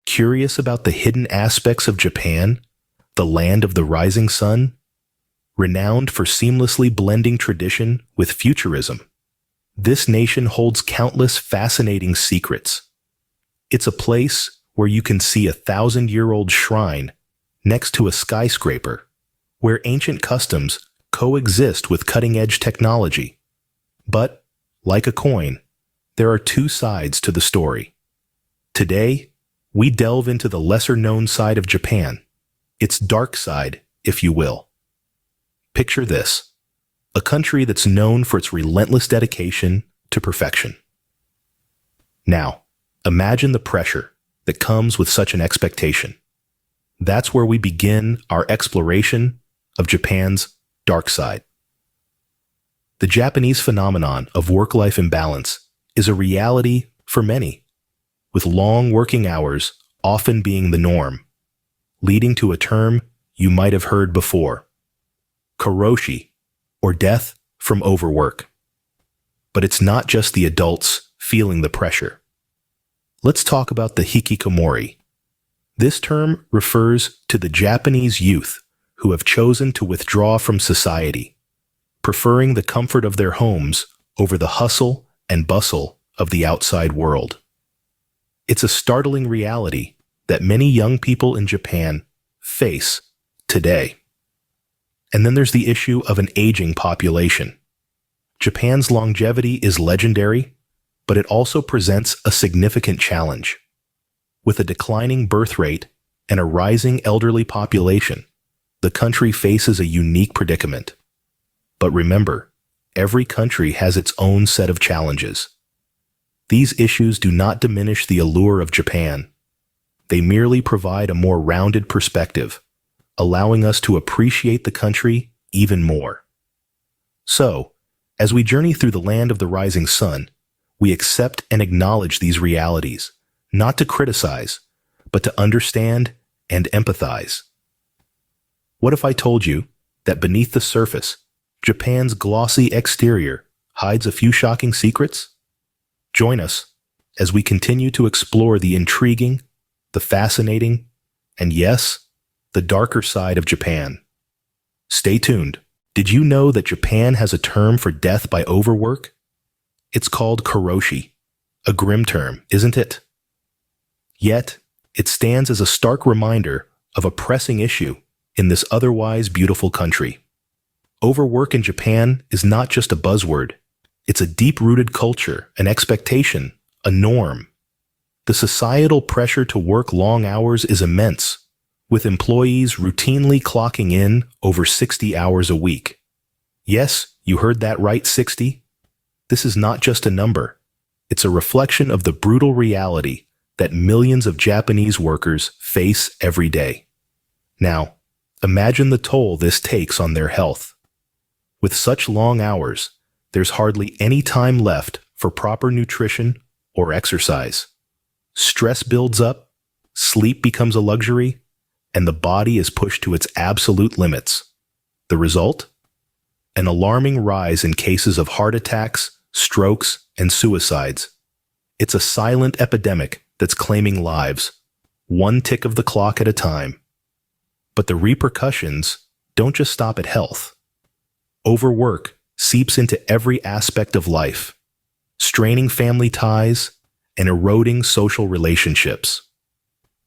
Curious about the hidden aspects of Japan, the land of the rising sun? Renowned for seamlessly blending tradition with futurism, this nation holds countless fascinating secrets. It's a place where you can see a 1,000-year-old shrine next to a skyscraper, where ancient customs coexist with cutting-edge technology. But, like a coin, there are two sides to the story. Today, we delve into the lesser-known side of Japan, its dark side, if you will. Picture this, a country that's known for its relentless dedication to perfection. Now, imagine the pressure that comes with such an expectation. That's where we begin our exploration of Japan's dark side. The Japanese phenomenon of work-life imbalance is a reality for many, with long working hours often being the norm, leading to a term you might have heard before, karoshi, or death from overwork. But it's not just the adults feeling the pressure. Let's talk about the Hikikomori. This term refers to the Japanese youth who have chosen to withdraw from society, preferring the comfort of their homes over the hustle and bustle of the outside world. It's a startling reality that many young people in Japan face today. And then there's the issue of an aging population. Japan's longevity is legendary, but it also presents a significant challenge. With a declining birth rate and a rising elderly population, the country faces a unique predicament. But remember, every country has its own set of challenges. These issues do not diminish the allure of Japan. They merely provide a more rounded perspective, allowing us to appreciate the country even more. So, as we journey through the land of the rising sun, we accept and acknowledge these realities, not to criticize, but to understand and empathize. What if I told you that beneath the surface, Japan's glossy exterior hides a few shocking secrets? Join us as we continue to explore the intriguing, the fascinating, and yes, the darker side of Japan. Stay tuned. Did you know that Japan has a term for death by overwork? It's called karoshi, a grim term, isn't it? Yet, it stands as a stark reminder of a pressing issue in this otherwise beautiful country. Overwork in Japan is not just a buzzword. It's a deep-rooted culture, an expectation, a norm. The societal pressure to work long hours is immense, with employees routinely clocking in over 60 hours a week. Yes, you heard that right, 60. This is not just a number. It's a reflection of the brutal reality that millions of Japanese workers face every day. Now, imagine the toll this takes on their health. With such long hours, there's hardly any time left for proper nutrition or exercise. Stress builds up, sleep becomes a luxury, and the body is pushed to its absolute limits. The result? An alarming rise in cases of heart attacks, strokes, and suicides. It's a silent epidemic that's claiming lives, one tick of the clock at a time. But the repercussions don't just stop at health. Overwork seeps into every aspect of life, straining family ties and eroding social relationships.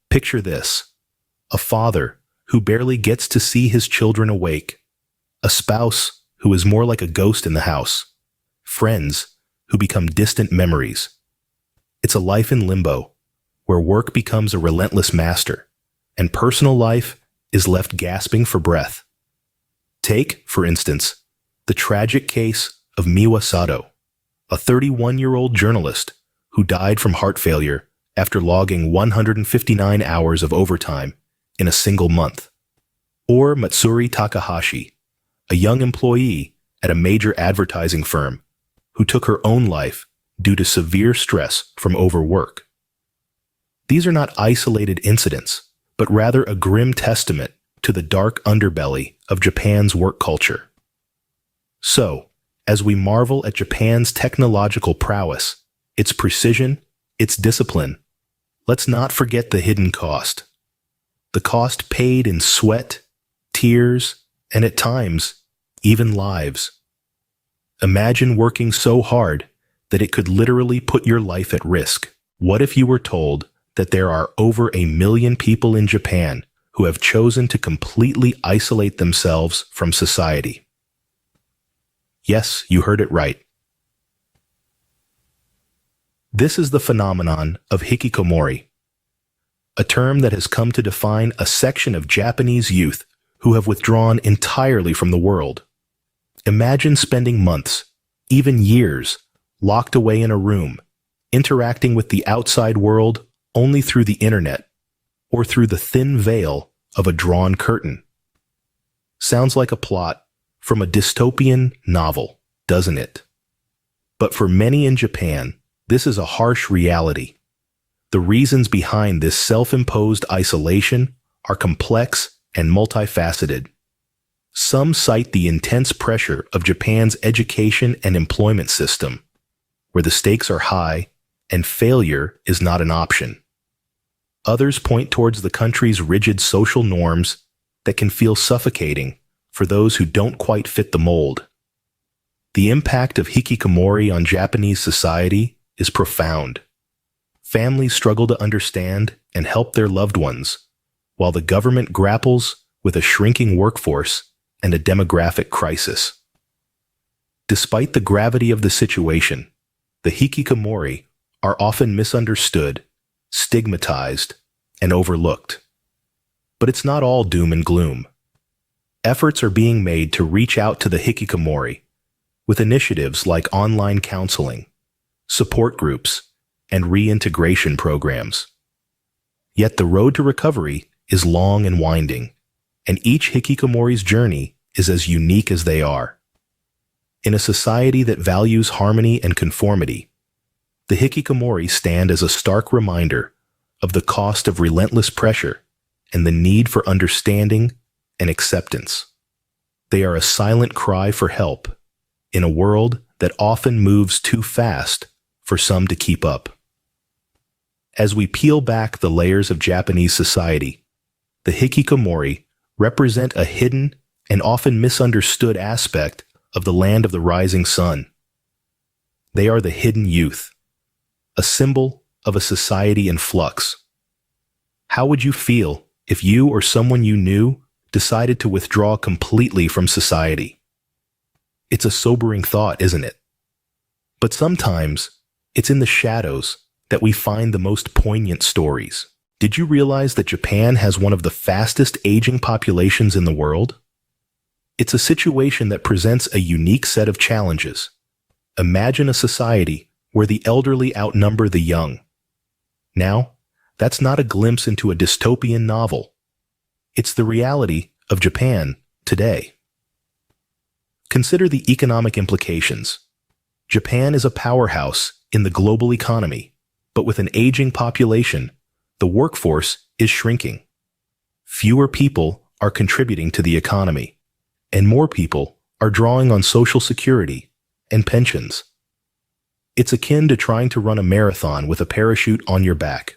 Picture this: a father who barely gets to see his children awake, a spouse who is more like a ghost in the house, friends who become distant memories. It's a life in limbo, where work becomes a relentless master, and personal life is left gasping for breath. Take, for instance, the tragic case of Miwa Sato, a 31-year-old journalist who died from heart failure after logging 159 hours of overtime in a single month. Or Matsuri Takahashi, a young employee at a major advertising firm who took her own life due to severe stress from overwork. These are not isolated incidents, but rather a grim testament to the dark underbelly of Japan's work culture. So, as we marvel at Japan's technological prowess, its precision, its discipline, let's not forget the hidden cost. The cost paid in sweat, tears, and at times, even lives. Imagine working so hard that it could literally put your life at risk. What if you were told that there are over 1 million people in Japan who have chosen to completely isolate themselves from society? Yes, you heard it right. This is the phenomenon of Hikikomori, a term that has come to define a section of Japanese youth who have withdrawn entirely from the world. Imagine spending months, even years, locked away in a room, interacting with the outside world only through the internet or through the thin veil of a drawn curtain. Sounds like a plot from a dystopian novel, doesn't it? But for many in Japan, this is a harsh reality. The reasons behind this self-imposed isolation are complex and multifaceted. Some cite the intense pressure of Japan's education and employment system, where the stakes are high and failure is not an option. Others point towards the country's rigid social norms that can feel suffocating for those who don't quite fit the mold. The impact of Hikikomori on Japanese society is profound. Families struggle to understand and help their loved ones, while the government grapples with a shrinking workforce and a demographic crisis. Despite the gravity of the situation, the Hikikomori are often misunderstood, stigmatized, and overlooked. But it's not all doom and gloom. Efforts are being made to reach out to the Hikikomori with initiatives like online counseling, support groups, and reintegration programs. Yet the road to recovery is long and winding, and each Hikikomori's journey is as unique as they are. In a society that values harmony and conformity, the Hikikomori stand as a stark reminder of the cost of relentless pressure and the need for understanding and acceptance. They are a silent cry for help in a world that often moves too fast for some to keep up. As we peel back the layers of Japanese society, the Hikikomori represent a hidden and often misunderstood aspect of the land of the rising sun. They are the hidden youth, a symbol of a society in flux. How would you feel if you or someone you knew decided to withdraw completely from society? It's a sobering thought, isn't it? But sometimes it's in the shadows that we find the most poignant stories. Did you realize that Japan has one of the fastest aging populations in the world? It's a situation that presents a unique set of challenges. Imagine a society where the elderly outnumber the young. Now, that's not a glimpse into a dystopian novel. It's the reality of Japan today. Consider the economic implications. Japan is a powerhouse in the global economy, but with an aging population, the workforce is shrinking. Fewer people are contributing to the economy, and more people are drawing on Social Security and pensions. It's akin to trying to run a marathon with a parachute on your back.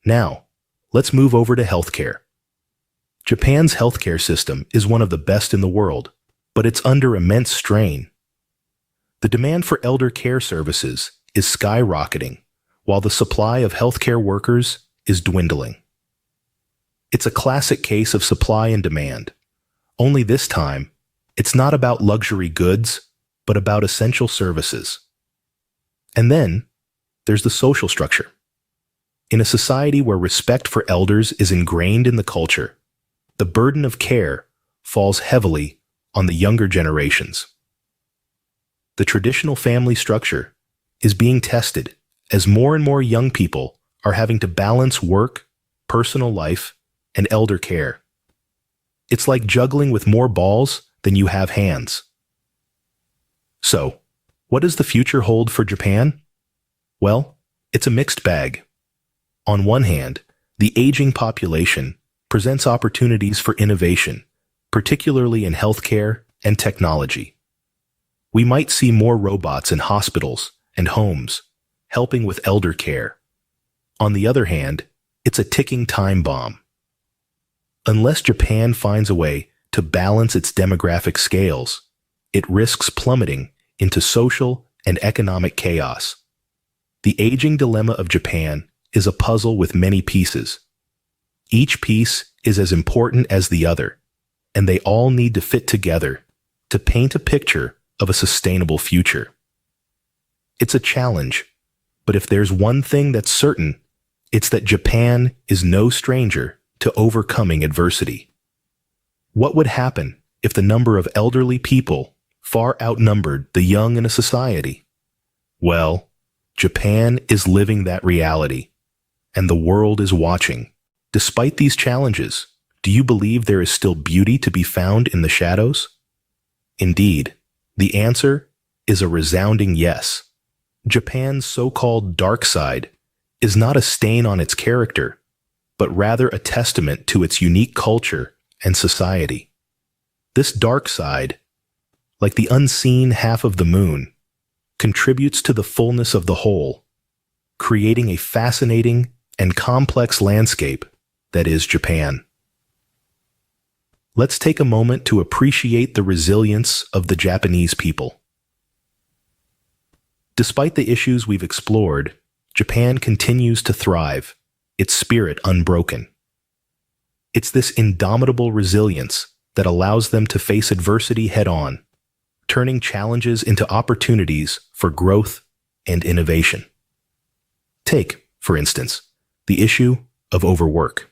Now, let's move over to healthcare. Japan's healthcare system is one of the best in the world, but it's under immense strain. The demand for elder care services is skyrocketing, while the supply of healthcare workers is dwindling. It's a classic case of supply and demand. Only this time, it's not about luxury goods, but about essential services. And then, there's the social structure. In a society where respect for elders is ingrained in the culture, the burden of care falls heavily on the younger generations. The traditional family structure is being tested as more and more young people are having to balance work, personal life, and elder care. It's like juggling with more balls than you have hands. So, what does the future hold for Japan? Well, it's a mixed bag. On one hand, the aging population presents opportunities for innovation, particularly in healthcare and technology. We might see more robots in hospitals and homes, helping with elder care. On the other hand, it's a ticking time bomb. Unless Japan finds a way to balance its demographic scales, it risks plummeting into social and economic chaos. The aging dilemma of Japan is a puzzle with many pieces. Each piece is as important as the other, and they all need to fit together to paint a picture of a sustainable future. It's a challenge, but if there's one thing that's certain, it's that Japan is no stranger to overcoming adversity. What would happen if the number of elderly people far outnumbered the young in a society? Well, Japan is living that reality, and the world is watching. Despite these challenges, do you believe there is still beauty to be found in the shadows? Indeed, the answer is a resounding yes. Japan's so-called dark side is not a stain on its character, but rather a testament to its unique culture and society. This dark side, like the unseen half of the moon, contributes to the fullness of the whole, creating a fascinating and complex landscape that is Japan. Let's take a moment to appreciate the resilience of the Japanese people. Despite the issues we've explored, Japan continues to thrive, its spirit unbroken. It's this indomitable resilience that allows them to face adversity head-on, turning challenges into opportunities for growth and innovation. Take, for instance, the issue of overwork.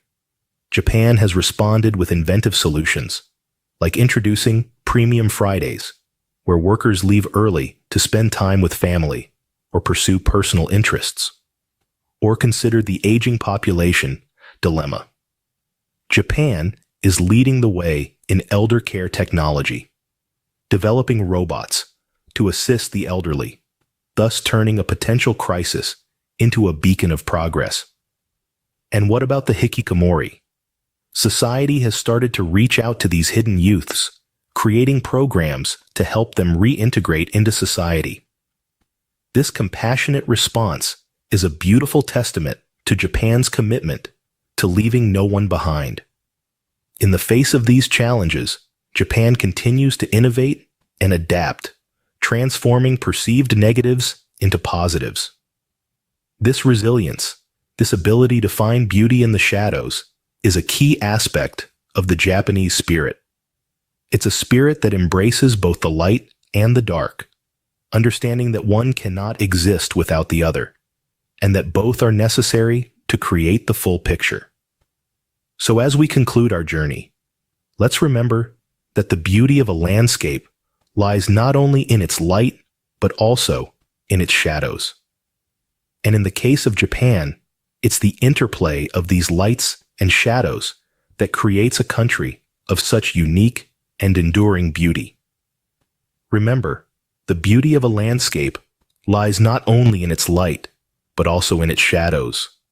Japan has responded with inventive solutions, like introducing Premium Fridays, where workers leave early to spend time with family or pursue personal interests. Or consider the aging population dilemma. Japan is leading the way in elder care technology, developing robots to assist the elderly, thus turning a potential crisis into a beacon of progress. And what about the Hikikomori? Society has started to reach out to these hidden youths, creating programs to help them reintegrate into society. This compassionate response is a beautiful testament to Japan's commitment to leaving no one behind. In the face of these challenges, Japan continues to innovate and adapt, transforming perceived negatives into positives. This resilience, this ability to find beauty in the shadows, is a key aspect of the Japanese spirit. It's a spirit that embraces both the light and the dark, understanding that one cannot exist without the other, and that both are necessary to create the full picture. So as we conclude our journey, let's remember that the beauty of a landscape lies not only in its light, but also in its shadows. And in the case of Japan, it's the interplay of these lights and shadows that creates a country of such unique and enduring beauty. Remember, the beauty of a landscape lies not only in its light, but also in its shadows.